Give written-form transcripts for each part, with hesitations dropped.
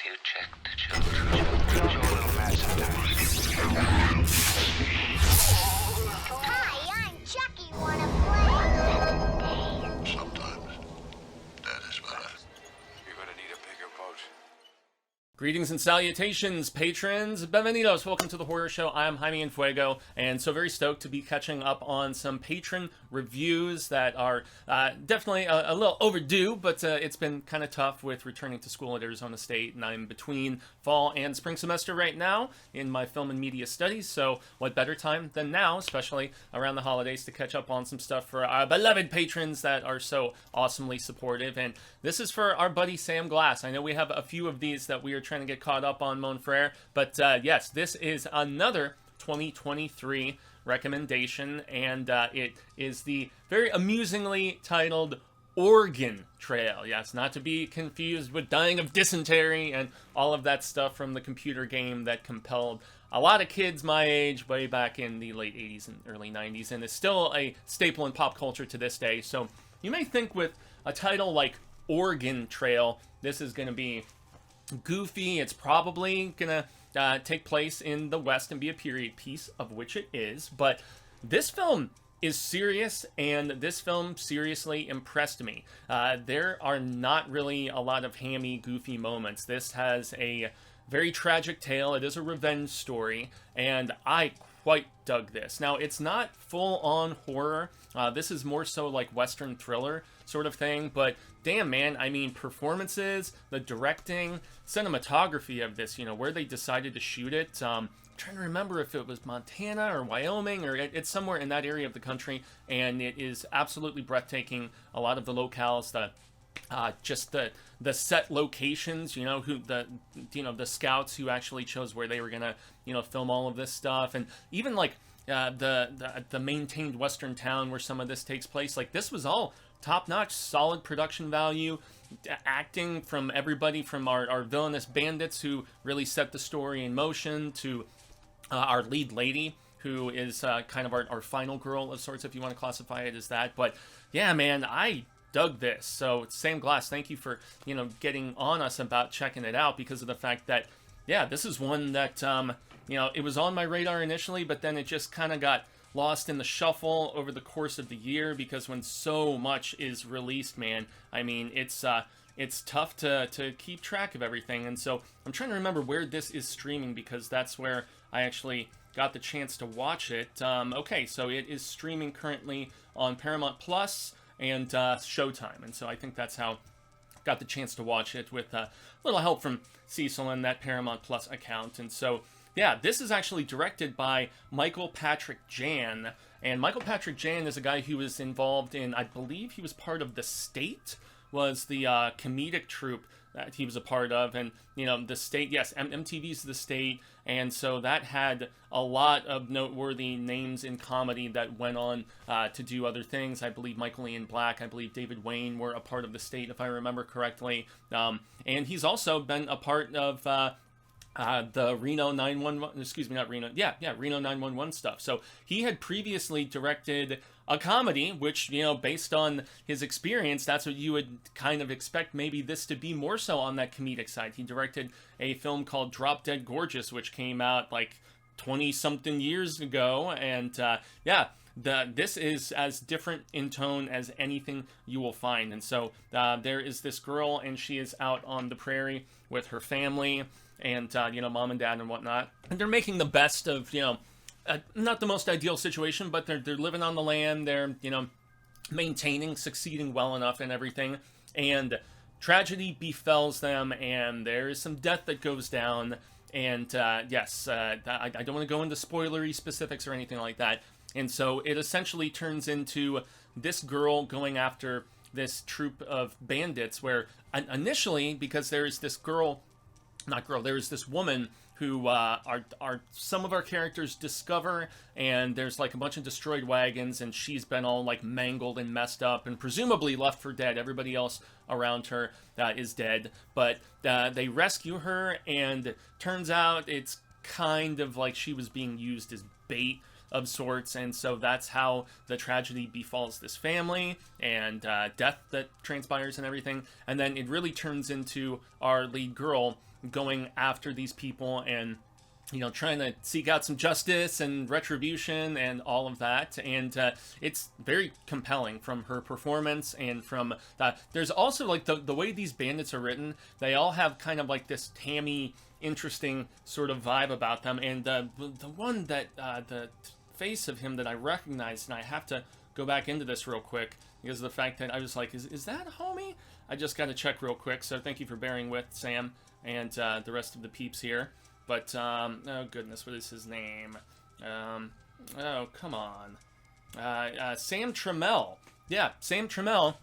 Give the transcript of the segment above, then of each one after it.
you check the children? Show a little mad sometimes. Hi, I'm Chucky. Wanna play? Sometimes. That is what You're gonna need a bigger boat. Greetings and salutations, patrons. Bienvenidos. Welcome to the Horror Show. I'm Jaime and Fuego, and so very stoked to be catching up on some patron reviews that are definitely a little overdue, but it's been kind of tough with returning to school at Arizona State, and I'm between fall and spring semester right now in my film and media studies, so what better time than now, especially around the holidays, to catch up on some stuff for our beloved patrons that are so awesomely supportive. And this is for our buddy Sam Glass. I know we have a few of these that we are trying to get caught up on, Mon Frere, but yes, this is another 2023 recommendation, and it is the very amusingly titled Oregon Trail. Yes, not to be confused with dying of dysentery and all of that stuff from the computer game that compelled a lot of kids my age way back in the late 80s and early 90s, and is still a staple in pop culture to this day. So you may think with a title like Oregon Trail, this is going to be goofy. It's probably gonna take place in the West and be a period piece, of which it is, but this film is serious, and this film seriously impressed me. There are not really a lot of hammy, goofy moments. This has a very tragic tale. It is a revenge story, and I quite dug this. Now, it's not full-on horror. This is more so like Western thriller sort of thing, but damn, man, I mean, performances, the directing, cinematography of this, you know, where they decided to shoot it. I'm trying to remember if it was Montana or Wyoming, or it's somewhere in that area of the country, and it is absolutely breathtaking. A lot of the locales, just the set locations, you know, the scouts who actually chose where they were gonna, you know, film all of this stuff, and even like the maintained Western town where some of this takes place. Like, this was all top-notch, solid production value, acting from everybody from our villainous bandits who really set the story in motion to our lead lady, who is kind of our final girl of sorts, if you want to classify it as that. But yeah, man, I dug this. So Sam Glass, thank you for, you know, getting on us about checking it out, because of the fact that, yeah, this is one that, you know, it was on my radar initially, but then it just kind of got lost in the shuffle over the course of the year, because when so much is released, man, I mean, it's tough to keep track of everything. And so I'm trying to remember where this is streaming, because that's where I actually got the chance to watch it. Okay, so it is streaming currently on Paramount Plus and Showtime, and so I think that's how I got the chance to watch it, with a little help from Cecil and that Paramount Plus account. And so yeah, this is actually directed by Michael Patrick Jan, and Michael Patrick Jan is a guy who was involved in, I believe he was part of The State, was the comedic troupe that he was a part of. And, you know, The State, yes, MTV's The State, and so that had a lot of noteworthy names in comedy that went on to do other things. I believe Michael Ian Black, I believe David Wayne were a part of The State, if I remember correctly. And he's also been a part of the Reno 911, excuse me, not Reno, Reno 911 stuff. So he had previously directed a comedy, which, you know, based on his experience, that's what you would kind of expect maybe this to be, more so on that comedic side. He directed a film called Drop Dead Gorgeous, which came out like 20-something years ago, and yeah, this is as different in tone as anything you will find. And so there is this girl, and she is out on the prairie with her family, and, you know, mom and dad and whatnot. And they're making the best of, you know, not the most ideal situation, but they're living on the land. They're, you know, maintaining, succeeding well enough and everything. And tragedy befalls them, and there is some death that goes down. And, yes, I don't want to go into spoilery specifics or anything like that. And so it essentially turns into this girl going after this troop of bandits, where initially, because there is this there is this woman who some of our characters discover, and there's like a bunch of destroyed wagons, and she's been all like mangled and messed up and presumably left for dead. Everybody else around her is dead, but they rescue her, and turns out it's kind of like she was being used as bait of sorts, and so that's how the tragedy befalls this family, and death that transpires and everything. And then it really turns into our lead girl going after these people and, you know, trying to seek out some justice and retribution and all of that. And it's very compelling from her performance, and from there's also like the way these bandits are written, they all have kind of like this hammy, interesting sort of vibe about them. And the one that the face of him that I recognized, and I have to go back into this real quick because of the fact that I was like, is that homie? I just got to check real quick, so thank you for bearing with Sam and the rest of the peeps here. But, oh goodness, what is his name? Oh, come on. Sam Trammell. Yeah, Sam Trammell.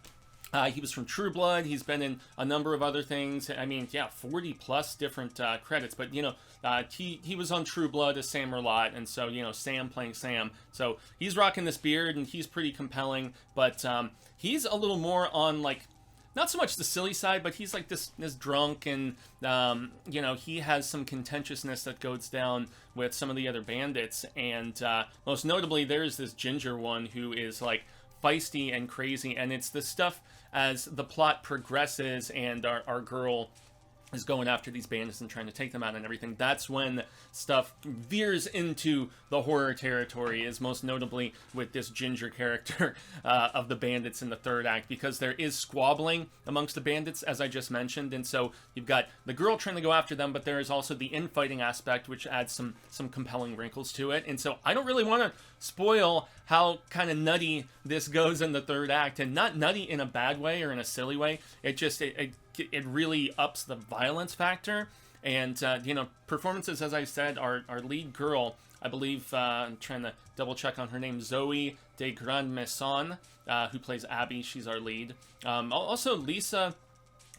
He was from True Blood. He's been in a number of other things. I mean, yeah, 40 plus different credits. But, you know, he was on True Blood as Sam Merlot, and so, you know, Sam playing Sam. So he's rocking this beard, and he's pretty compelling. But he's a little more on, like, not so much the silly side, but he's like this drunk, and you know, he has some contentiousness that goes down with some of the other bandits. And most notably, there's this ginger one who is like feisty and crazy, and it's the stuff as the plot progresses and our girl is going after these bandits and trying to take them out and everything. That's when stuff veers into the horror territory, is most notably with this ginger character of the bandits in the third act, because there is squabbling amongst the bandits, as I just mentioned. And so you've got the girl trying to go after them, but there is also the infighting aspect, which adds some compelling wrinkles to it. And so I don't really want to spoil how kind of nutty this goes in the third act, and not nutty in a bad way or in a silly way. It really ups the violence factor. And, you know, performances, as I said, our lead girl, I believe, I'm trying to double check on her name, Zoe de Grand Maison, who plays Abby. She's our lead. Also, Lisa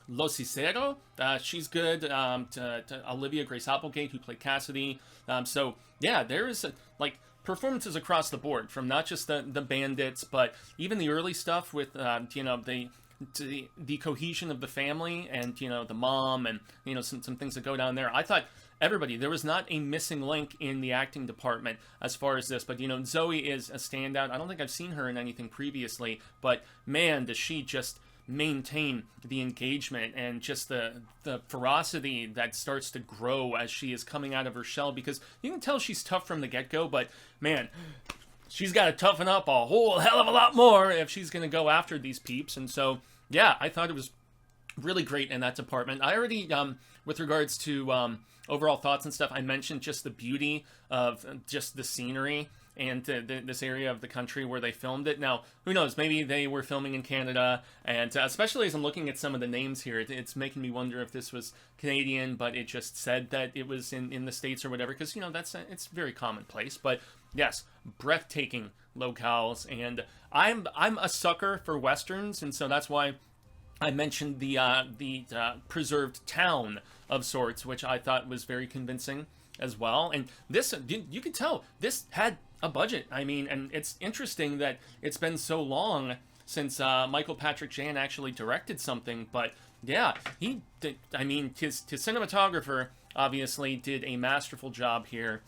Locicero, she's good. To Olivia Grace Applegate, who played Cassidy. So, yeah, there is, like, performances across the board, from not just the bandits, but even the early stuff with, you know, the cohesion of the family, and, you know, the mom, and, you know, some things that go down there. I thought everybody, there was not a missing link in the acting department as far as this. But, you know, Zoe is a standout. I don't think I've seen her in anything previously, but man, does she just maintain the engagement and just the ferocity that starts to grow as she is coming out of her shell, because you can tell she's tough from the get-go, but man, she's got to toughen up a whole hell of a lot more if she's going to go after these peeps. And so, yeah, I thought it was really great in that department. I already, with regards to overall thoughts and stuff, I mentioned just the beauty of just the scenery and this area of the country where they filmed it. Now, who knows, maybe they were filming in Canada, and especially as I'm looking at some of the names here, it's making me wonder if this was Canadian, but it just said that it was in the States or whatever, because, you know, it's very commonplace. But yes, breathtaking locales, and I'm a sucker for Westerns, and so that's why I mentioned the preserved town of sorts, which I thought was very convincing as well. And this, you could tell, this had a budget. I mean, and it's interesting that it's been so long since Michael Patrick Jann actually directed something, but yeah, he did. I mean, his cinematographer obviously did a masterful job here.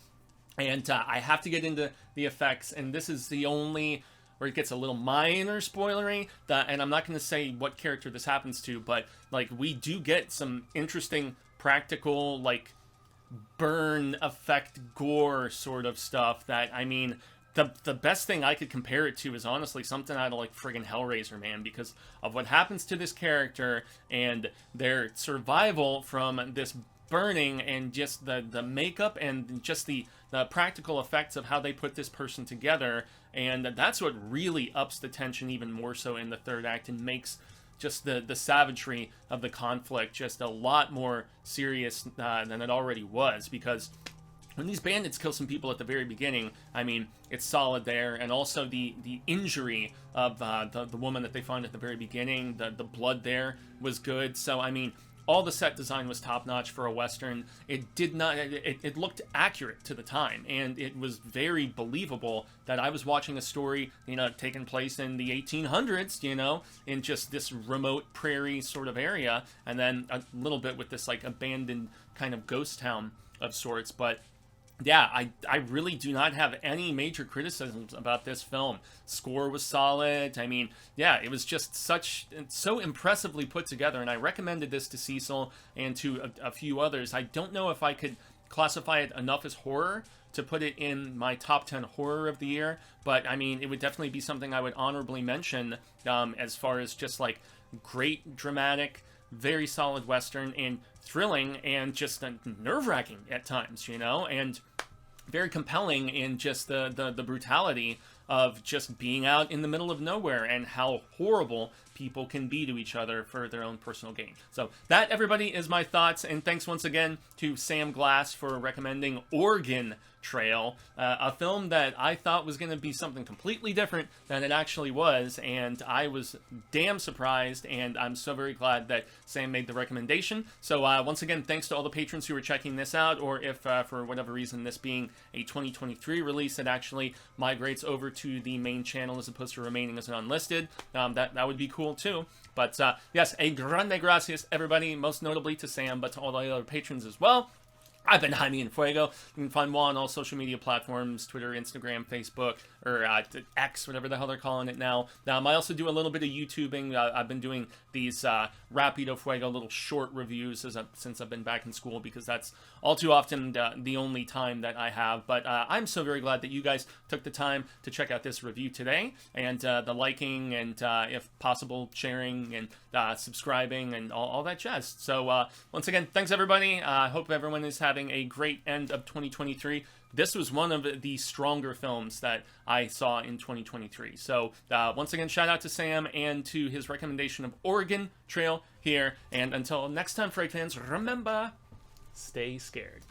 And I have to get into the effects, and this is the only where it gets a little minor spoilery, and I'm not going to say what character this happens to, but, like, we do get some interesting practical, like, burn effect gore sort of stuff that, I mean, the best thing I could compare it to is honestly something out of, like, friggin' Hellraiser, man, because of what happens to this character and their survival from this burning, and just the makeup and just the practical effects of how they put this person together. And that's what really ups the tension even more so in the third act, and makes just the savagery of the conflict just a lot more serious than it already was. Because when these bandits kill some people at the very beginning, I mean, it's solid there. And also the injury of the woman that they find at the very beginning, the blood there was good. So, I mean, all the set design was top-notch for a Western. It did not, it looked accurate to the time, and it was very believable that I was watching a story, you know, taking place in the 1800s, you know, in just this remote prairie sort of area, and then a little bit with this, like, abandoned kind of ghost town of sorts. But yeah, I really do not have any major criticisms about this film. Score was solid. I mean, yeah, it was just so impressively put together, and I recommended this to Cecil and to a few others. I don't know if I could classify it enough as horror to put it in my top 10 horror of the year, but I mean, it would definitely be something I would honorably mention as far as just like great dramatic, very solid Western, and thrilling, and just nerve-wracking at times, you know, and very compelling in just the brutality of just being out in the middle of nowhere and how horrible people can be to each other for their own personal gain. So that, everybody, is my thoughts, and thanks once again to Sam Glass for recommending Oregon Trail, a film that I thought was going to be something completely different than it actually was, and I was damn surprised, and I'm so very glad that Sam made the recommendation. So once again, thanks to all the patrons who are checking this out, or if for whatever reason, this being a 2023 release, it actually migrates over to the main channel as opposed to remaining as an unlisted, that would be cool too. But yes, a grande gracias, everybody, most notably to Sam, but to all the other patrons as well. I've been Jaime and Fuego. You can find me on all social media platforms, Twitter, Instagram, Facebook, or X, whatever the hell they're calling it now. I also do a little bit of YouTubing. I've been doing these Rapido Fuego little short reviews since I've been back in school, because that's all too often the only time that I have. But I'm so very glad that you guys took the time to check out this review today, and the liking, and if possible, sharing, and subscribing, and all that jazz. So once again, thanks everybody. I hope everyone is having a great end of 2023. This was one of the stronger films that I saw in 2023. So once again, shout out to Sam and to his recommendation of Oregon Trail here. And until next time, Frag fans, remember, stay scared.